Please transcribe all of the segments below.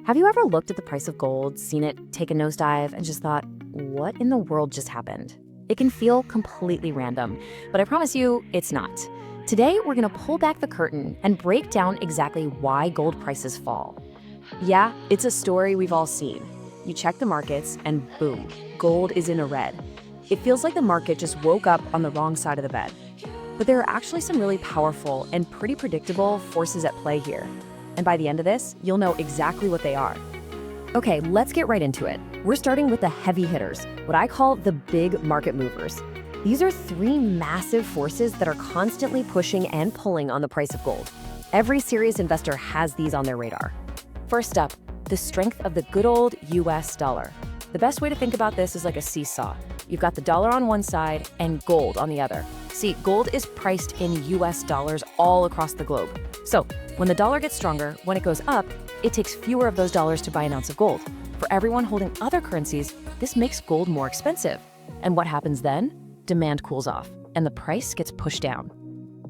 Have you ever looked at the price of gold, seen it take a nosedive, and just thought, what in the world just happened? It can feel completely random, but I promise you, it's not. Today, we're gonna pull back the curtain and break down exactly why gold prices fall. Yeah, it's a story we've all seen. You check the markets, and boom, gold is in a red. It feels like the market just woke up on the wrong side of the bed. But there are actually some really powerful and pretty predictable forces at play here. And by the end of this, you'll know exactly what they are. Okay, let's get right into it. We're starting with the heavy hitters, what I call the big market movers. These are three massive forces that are constantly pushing and pulling on the price of gold. Every serious investor has these on their radar. First up, the strength of the good old US dollar. The best way to think about this is like a seesaw. You've got the dollar on one side and gold on the other. See, gold is priced in US dollars all across the globe. So, when the dollar gets stronger, when it goes up, it takes fewer of those dollars to buy an ounce of gold. For everyone holding other currencies, this makes gold more expensive. And what happens then? Demand cools off, and the price gets pushed down.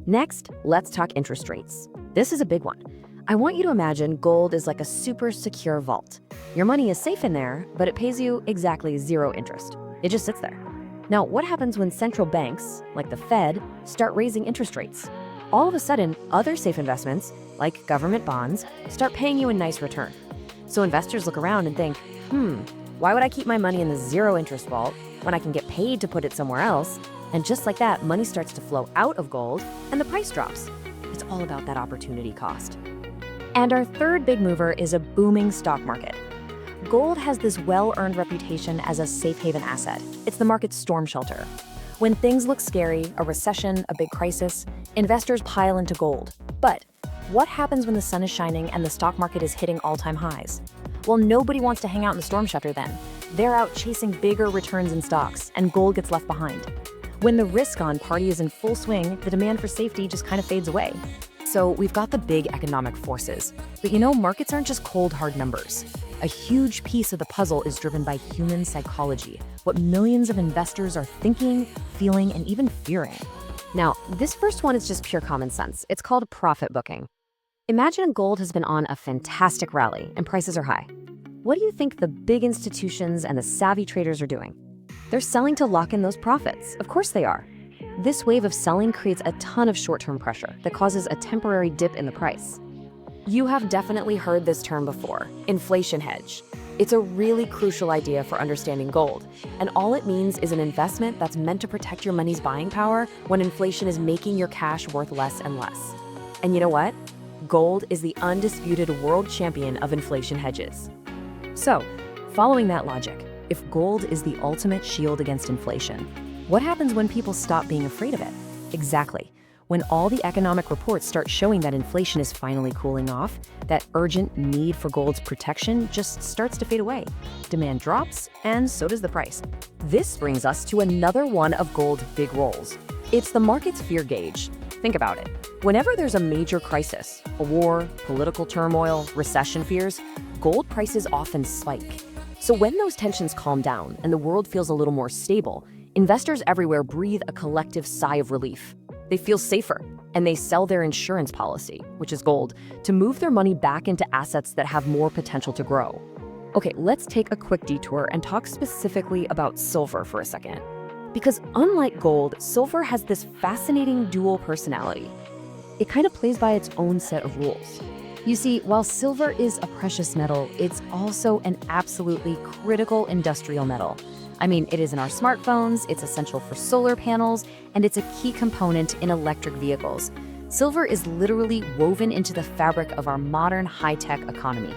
Next, let's talk interest rates. This is a big one. I want you to imagine gold is like a super secure vault. Your money is safe in there, but it pays you exactly zero interest. It just sits there. Now, what happens when central banks, like the Fed, start raising interest rates? All of a sudden, other safe investments, like government bonds, start paying you a nice return. So investors look around and think, why would I keep my money in the zero interest vault when I can get paid to put it somewhere else? And just like that, money starts to flow out of gold and the price drops. It's all about that opportunity cost. And our third big mover is a booming stock market. Gold has this well-earned reputation as a safe haven asset. It's the market's storm shelter. When things look scary, a recession, a big crisis, investors pile into gold. But what happens when the sun is shining and the stock market is hitting all-time highs? Well, nobody wants to hang out in the storm shelter then. They're out chasing bigger returns in stocks, and gold gets left behind. When the risk-on party is in full swing, the demand for safety just kind of fades away. So we've got the big economic forces. But markets aren't just cold, hard numbers. A huge piece of the puzzle is driven by human psychology, what millions of investors are thinking, feeling, and even fearing. Now, this first one is just pure common sense. It's called profit booking. Imagine gold has been on a fantastic rally and prices are high. What do you think the big institutions and the savvy traders are doing? They're selling to lock in those profits. Of course they are. This wave of selling creates a ton of short-term pressure that causes a temporary dip in the price. You have definitely heard this term before, inflation hedge. It's a really crucial idea for understanding gold, and all it means is an investment that's meant to protect your money's buying power when inflation is making your cash worth less and less. And you know what? Gold is the undisputed world champion of inflation hedges. So, following that logic, if gold is the ultimate shield against inflation, what happens when people stop being afraid of it? Exactly. When all the economic reports start showing that inflation is finally cooling off, that urgent need for gold's protection just starts to fade away. Demand drops, and so does the price. This brings us to another one of gold's big roles. It's the market's fear gauge. Think about it. Whenever there's a major crisis, a war, political turmoil, recession fears, gold prices often spike. So when those tensions calm down and the world feels a little more stable, investors everywhere breathe a collective sigh of relief. They feel safer, and they sell their insurance policy, which is gold, to move their money back into assets that have more potential to grow. Okay, let's take a quick detour and talk specifically about silver for a second. Because unlike gold, silver has this fascinating dual personality. It kind of plays by its own set of rules. You see, while silver is a precious metal, it's also an absolutely critical industrial metal. I mean, it is in our smartphones, it's essential for solar panels, and it's a key component in electric vehicles. Silver is literally woven into the fabric of our modern high-tech economy.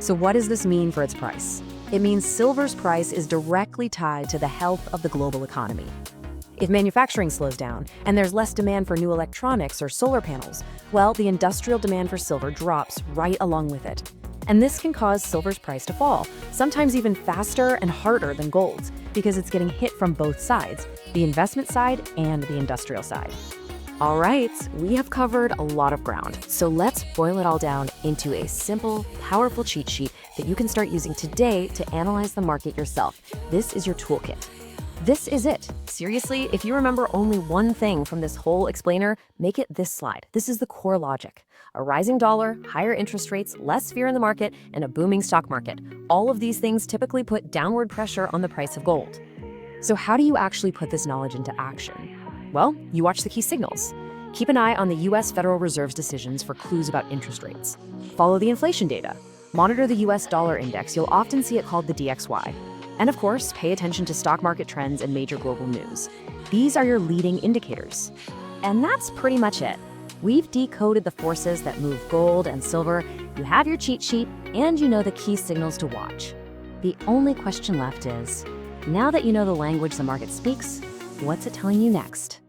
So what does this mean for its price? It means silver's price is directly tied to the health of the global economy. If manufacturing slows down and there's less demand for new electronics or solar panels, well, the industrial demand for silver drops right along with it. And this can cause silver's price to fall, sometimes even faster and harder than gold's, because it's getting hit from both sides, the investment side and the industrial side. All right, we have covered a lot of ground, so let's boil it all down into a simple, powerful cheat sheet that you can start using today to analyze the market yourself. This is your toolkit. This is it. Seriously, if you remember only one thing from this whole explainer, make it this slide. This is the core logic. A rising dollar, higher interest rates, less fear in the market, and a booming stock market. All of these things typically put downward pressure on the price of gold. So how do you actually put this knowledge into action? Well, you watch the key signals. Keep an eye on the US Federal Reserve's decisions for clues about interest rates. Follow the inflation data. Monitor the US dollar index. You'll often see it called the DXY. And of course, pay attention to stock market trends and major global news. These are your leading indicators. And that's pretty much it. We've decoded the forces that move gold and silver. You have your cheat sheet, and you know the key signals to watch. The only question left is, now that you know the language the market speaks, what's it telling you next?